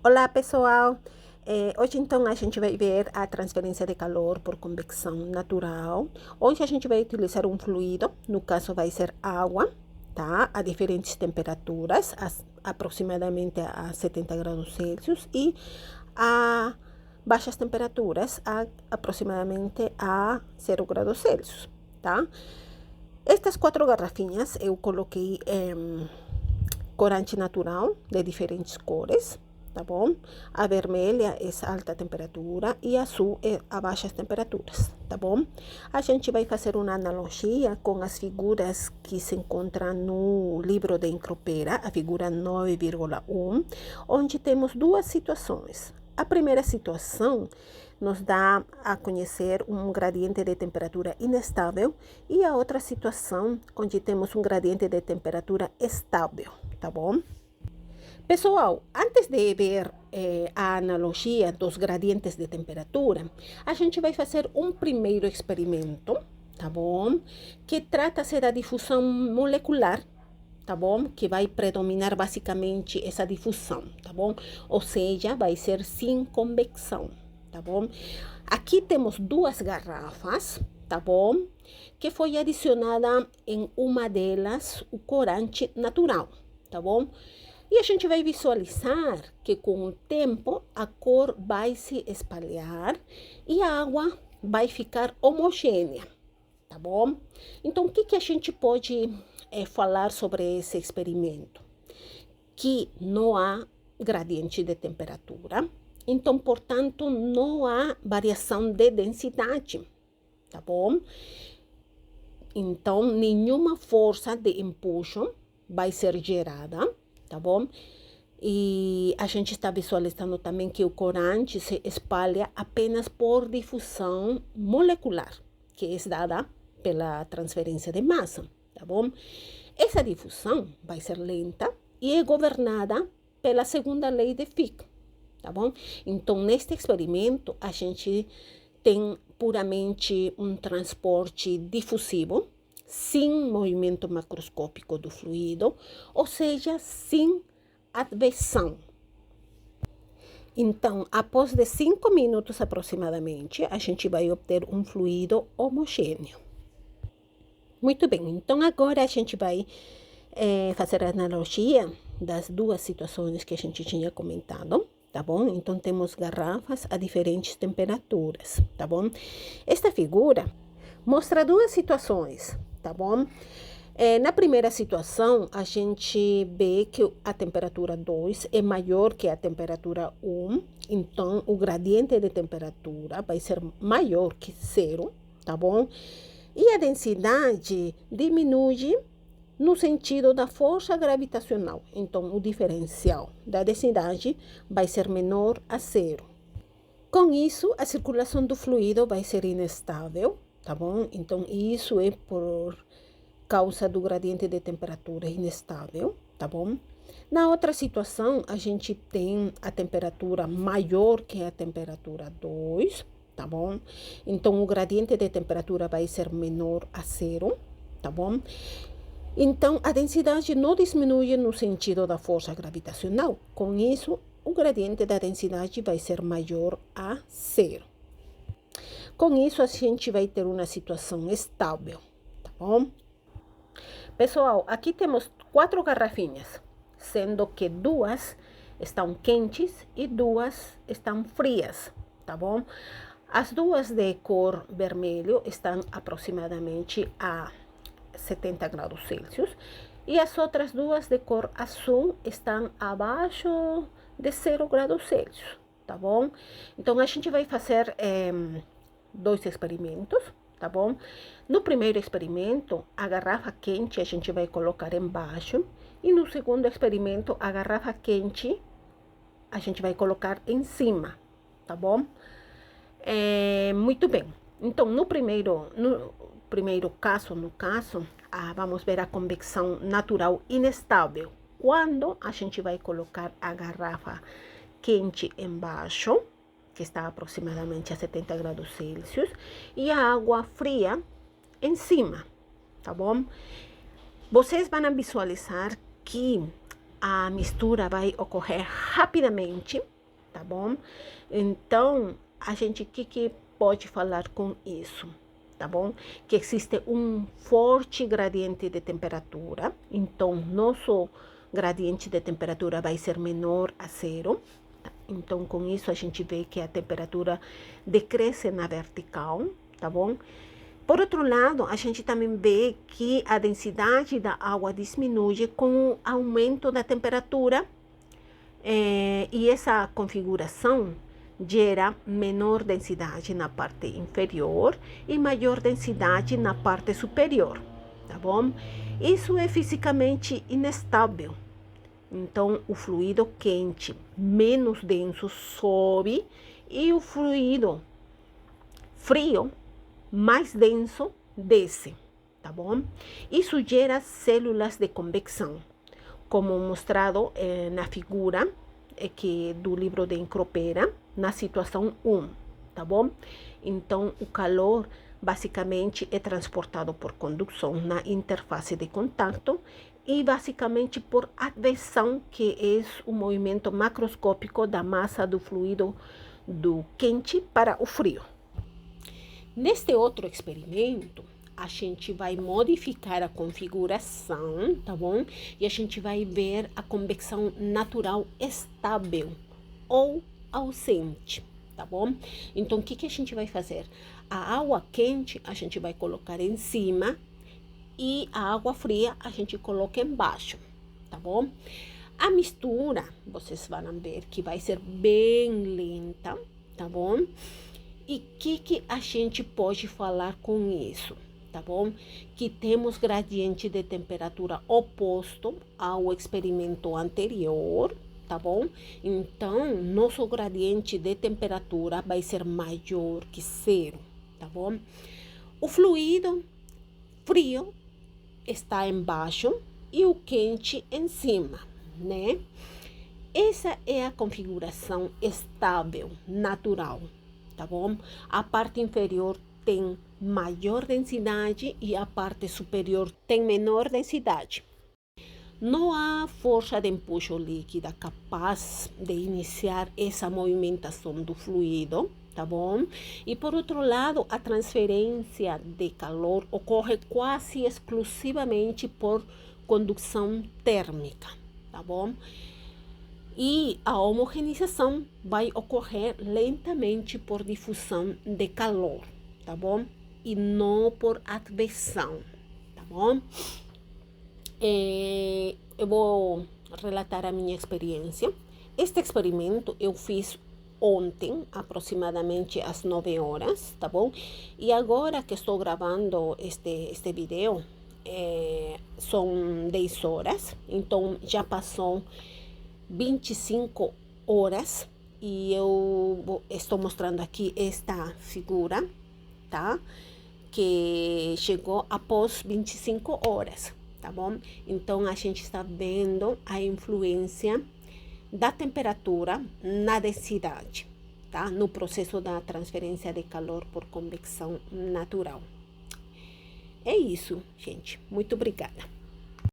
Olá, pessoal! Hoje, então, a gente vai ver a transferência de calor por convecção natural. Hoje a gente vai utilizar um fluido, no caso vai ser água, tá? A diferentes temperaturas, aproximadamente a 70 graus Celsius, e a baixas temperaturas, aproximadamente a 0 graus Celsius, tá? Estas 4 garrafinhas eu coloquei corante natural de diferentes cores, tá bom? A vermelha é alta temperatura e a azul é a baixas temperaturas, tá bom? A gente vai fazer uma analogia com as figuras que se encontram no livro de Encropera, a figura 9,1, onde temos duas situações. A primeira situação nos dá a conhecer um gradiente de temperatura inestável e a outra situação onde temos um gradiente de temperatura estável, tá bom? Pessoal, antes de ver a analogia dos gradientes de temperatura, a gente vai fazer um primeiro experimento, tá bom? Que trata-se da difusão molecular, tá bom? Que vai predominar basicamente essa difusão, tá bom? Ou seja, vai ser sem convecção, tá bom? Aqui temos duas garrafas, tá bom? Que foi adicionada em uma delas o corante natural, tá bom? E a gente vai visualizar que com o tempo a cor vai se espalhar e a água vai ficar homogênea, tá bom? Então, o que a gente pode falar sobre esse experimento? Que não há gradiente de temperatura, então, portanto, não há variação de densidade, tá bom? Então, nenhuma força de empuxo vai ser gerada, tá bom? E a gente está visualizando também que o corante se espalha apenas por difusão molecular, que é dada pela transferência de massa, tá bom? Essa difusão vai ser lenta e é governada pela segunda lei de Fick, tá bom? Então, neste experimento, a gente tem puramente um transporte difusivo, sem movimento macroscópico do fluido, ou seja, sem advecção. Então, após de 5 minutos aproximadamente, a gente vai obter um fluido homogêneo. Muito bem, então agora a gente vai fazer a analogia das duas situações que a gente tinha comentado, tá bom? Então, temos garrafas a diferentes temperaturas, tá bom? Esta figura mostra duas situações, tá bom? Na primeira situação, a gente vê que a temperatura 2 é maior que a temperatura 1, então o gradiente de temperatura vai ser maior que 0, tá bom? E a densidade diminui no sentido da força gravitacional, então o diferencial da densidade vai ser menor a 0. Com isso, a circulação do fluido vai ser inestável, tá bom? Então, isso é por causa do gradiente de temperatura inestável, tá bom? Na outra situação, a gente tem a temperatura maior que a temperatura 2, tá bom? Então, o gradiente de temperatura vai ser menor a 0, tá bom? Então, a densidade não diminui no sentido da força gravitacional. Com isso, o gradiente da densidade vai ser maior a 0. Com isso, a gente vai ter uma situação estável, tá bom? Pessoal, aqui temos 4 garrafinhas, sendo que 2 estão quentes e 2 estão frias, tá bom? As duas de cor vermelho estão aproximadamente a 70 graus Celsius e as outras duas de cor azul estão abaixo de 0 graus Celsius, tá bom? Então, a gente vai fazer 2 experimentos, tá bom? No primeiro experimento, a garrafa quente a gente vai colocar embaixo e no segundo experimento, a garrafa quente a gente vai colocar em cima, tá bom? Muito bem. Então, no primeiro caso, vamos ver a convecção natural inestável. Quando a gente vai colocar a garrafa quente embaixo, que está aproximadamente a 70 graus Celsius, e a água fria em cima, tá bom? Vocês vão visualizar que a mistura vai ocorrer rapidamente, tá bom? Então, a gente, o que pode falar com isso? Tá bom? Que existe um forte gradiente de temperatura, então nosso gradiente de temperatura vai ser menor a zero. Tá? Então, com isso, a gente vê que a temperatura decresce na vertical, tá bom? Por outro lado, a gente também vê que a densidade da água diminui com o aumento da temperatura, e essa configuração gera menor densidade na parte inferior e maior densidade na parte superior, tá bom? Isso é fisicamente inestável. Então, o fluido quente menos denso sobe e o fluido frio mais denso desce, tá bom? Isso gera células de convecção, como mostrado na figura que do livro de Encropera, na situação 1, tá bom? Então, o calor basicamente é transportado por condução na interface de contato e basicamente por advecção, que é o movimento macroscópico da massa do fluido do quente para o frio. Neste outro experimento, a gente vai modificar a configuração, tá bom? E a gente vai ver a convecção natural estável ou ausente, tá bom? Então, o que a gente vai fazer? A água quente a gente vai colocar em cima e a água fria a gente coloca embaixo, tá bom? A mistura, vocês vão ver que vai ser bem lenta, tá bom? E o que a gente pode falar com isso? Tá bom? Que temos gradiente de temperatura oposto ao experimento anterior, tá bom? Então, nosso gradiente de temperatura vai ser maior que zero, tá bom? O fluido frio está embaixo e o quente em cima, né? Essa é a configuração estável, natural, tá bom? A parte inferior tem maior densidade e a parte superior tem menor densidade. Não há força de empuxo líquida capaz de iniciar essa movimentação do fluido, tá bom? E por outro lado, a transferência de calor ocorre quase exclusivamente por condução térmica, tá bom? E a homogeneização vai ocorrer lentamente por difusão de calor, tá bom? E não por advecção, tá bom? Eu vou relatar a minha experiência. Este experimento eu fiz ontem, aproximadamente às 9 horas, tá bom? E agora que estou gravando este vídeo, são 10 horas, então já passou 25 horas e eu estou mostrando aqui esta figura, tá? Que chegou após 25 horas, tá bom? Então, a gente está vendo a influência da temperatura na densidade, tá? No processo da transferência de calor por convecção natural. É isso, gente. Muito obrigada.